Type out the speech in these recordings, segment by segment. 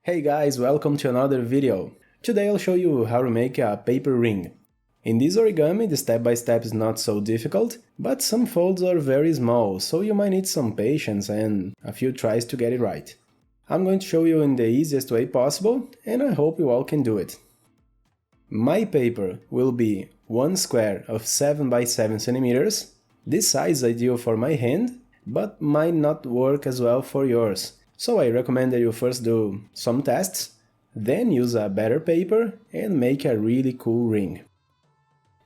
Hey guys, welcome to another video. Today I'll show you how to make a paper ring. In this origami, the step-by-step is not so difficult, but some folds are very small, so you might need some patience and a few tries to get it right. I'm going to show you in the easiest way possible, and I hope you all can do it. My paper will be one square of 7 by 7 centimeters. This size is ideal for my hand, but might not work as well for yours. So I recommend that you first do some tests, then use a better paper and make a really cool ring.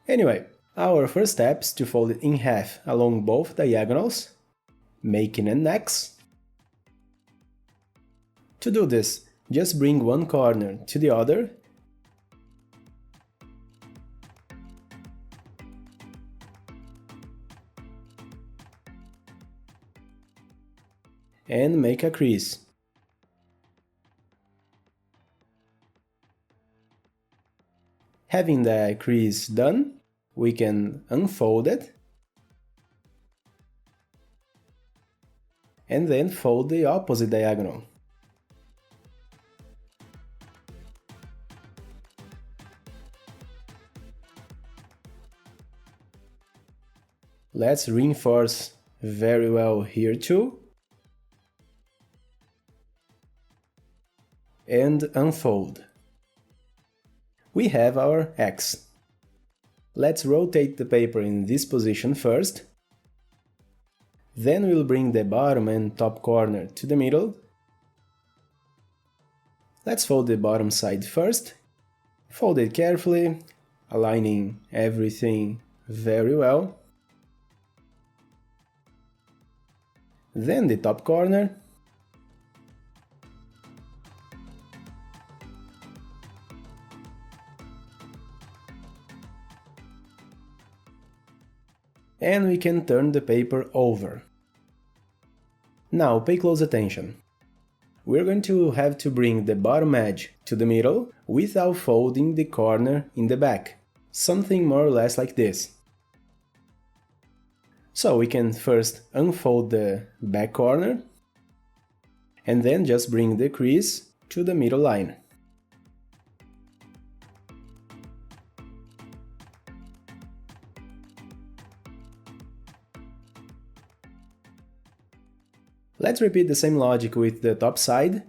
Anyway, our first step is to fold it in half along both diagonals, making an X. To do this, just bring one corner to the other and make a crease. Having the crease done, we can unfold it and then fold the opposite diagonal. Let's reinforce very well here too. And unfold. We have our X. Let's rotate the paper in this position first. Then we'll bring the bottom and top corner to the middle. Let's fold the bottom side first. Fold it carefully, aligning everything very well. Then the top corner. And we can turn the paper over. Now pay close attention. We're going to have to bring the bottom edge to the middle without folding the corner in the back, something more or less like this. So we can first unfold the back corner and then just bring the crease to the middle line. Let's repeat the same logic with the top side.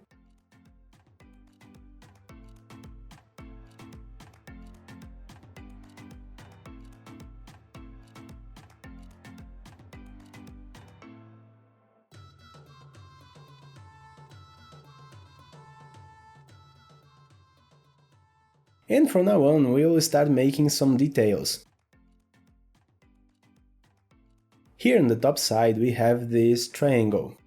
And from now on, we will start making some details. Here on the top side we have this triangle.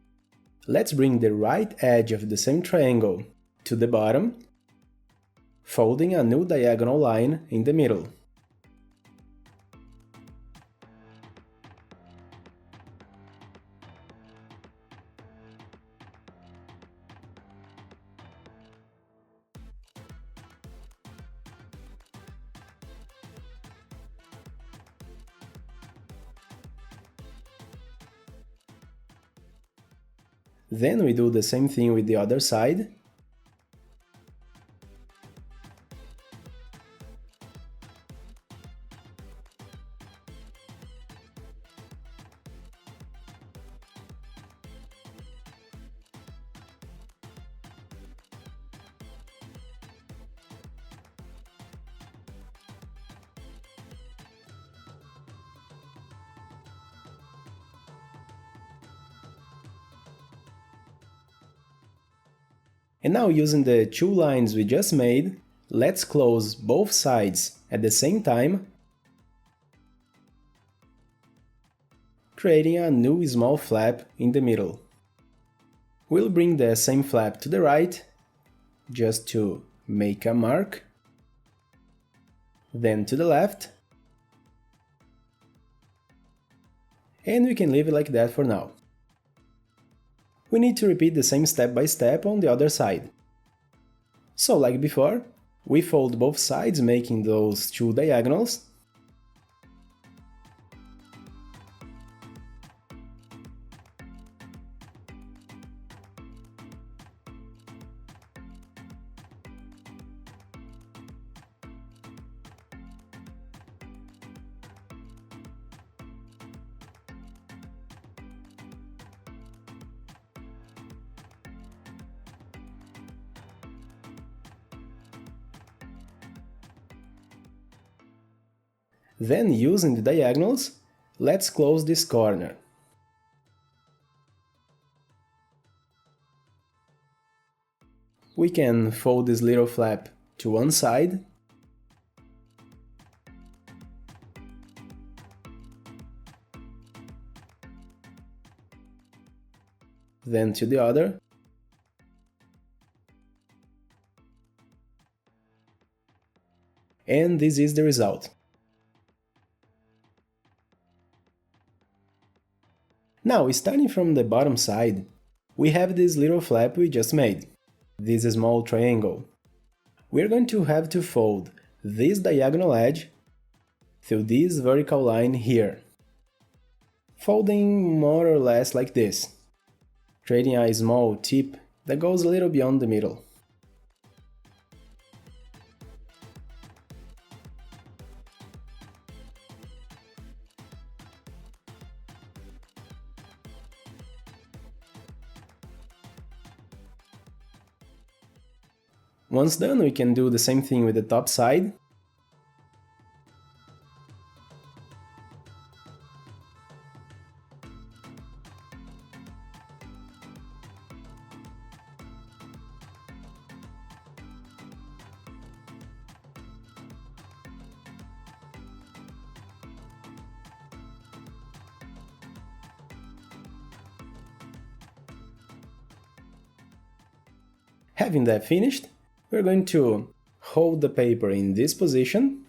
Let's bring the right edge of the same triangle to the bottom, folding a new diagonal line in the middle. Then we do the same thing with the other side. And now, using the two lines we just made, let's close both sides at the same time, creating a new small flap in the middle. We'll bring the same flap to the right, just to make a mark, then to the left, and we can leave it like that for now. We need to repeat the same step by step on the other side. So like before, we fold both sides making those two diagonals. Then, using the diagonals, let's close this corner. We can fold this little flap to one side, then to the other, and this is the result. Now, starting from the bottom side, we have this little flap we just made, this small triangle. We're going to have to fold this diagonal edge through this vertical line here, folding more or less like this, creating a small tip that goes a little beyond the middle. Once done, we can do the same thing with the top side. Having that finished, we're going to hold the paper in this position,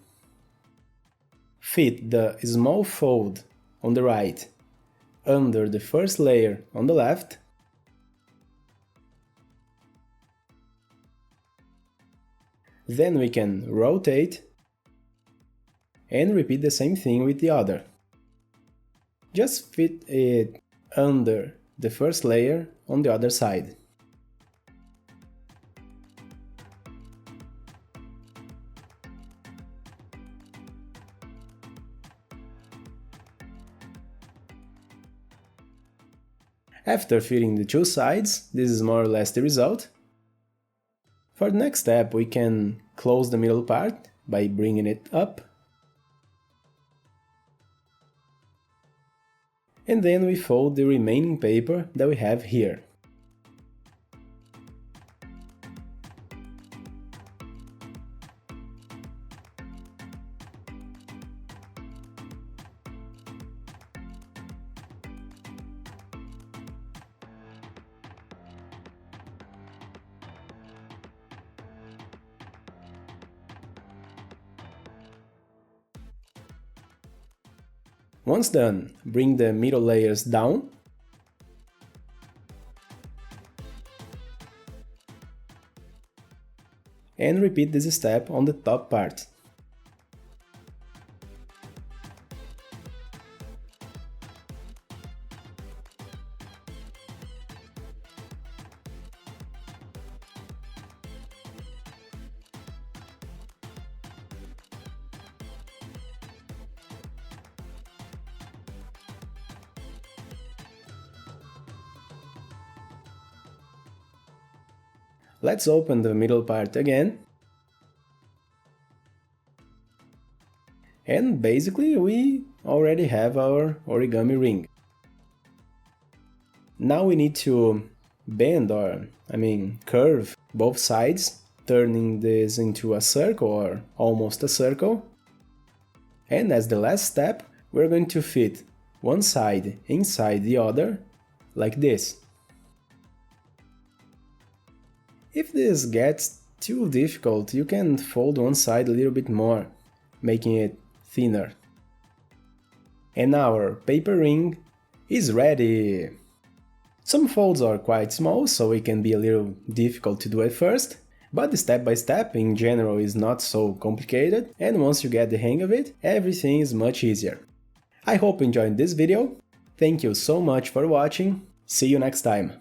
fit the small fold on the right under the first layer on the left, then we can rotate and repeat the same thing with the other. Just fit it under the first layer on the other side. After fitting the two sides, this is more or less the result. For the next step, we can close the middle part by bringing it up. And then we fold the remaining paper that we have here. Once done, bring the middle layers down and repeat this step on the top part. Let's open the middle part again. And basically we already have our origami ring. Now we need to bend curve both sides, turning this into a circle or almost a circle. And as the last step, we're going to fit one side inside the other, like this. If this gets too difficult, you can fold one side a little bit more, making it thinner. And our paper ring is ready! Some folds are quite small, so it can be a little difficult to do at first, but the step by step in general is not so complicated, and once you get the hang of it, everything is much easier. I hope you enjoyed this video, thank you so much for watching, see you next time!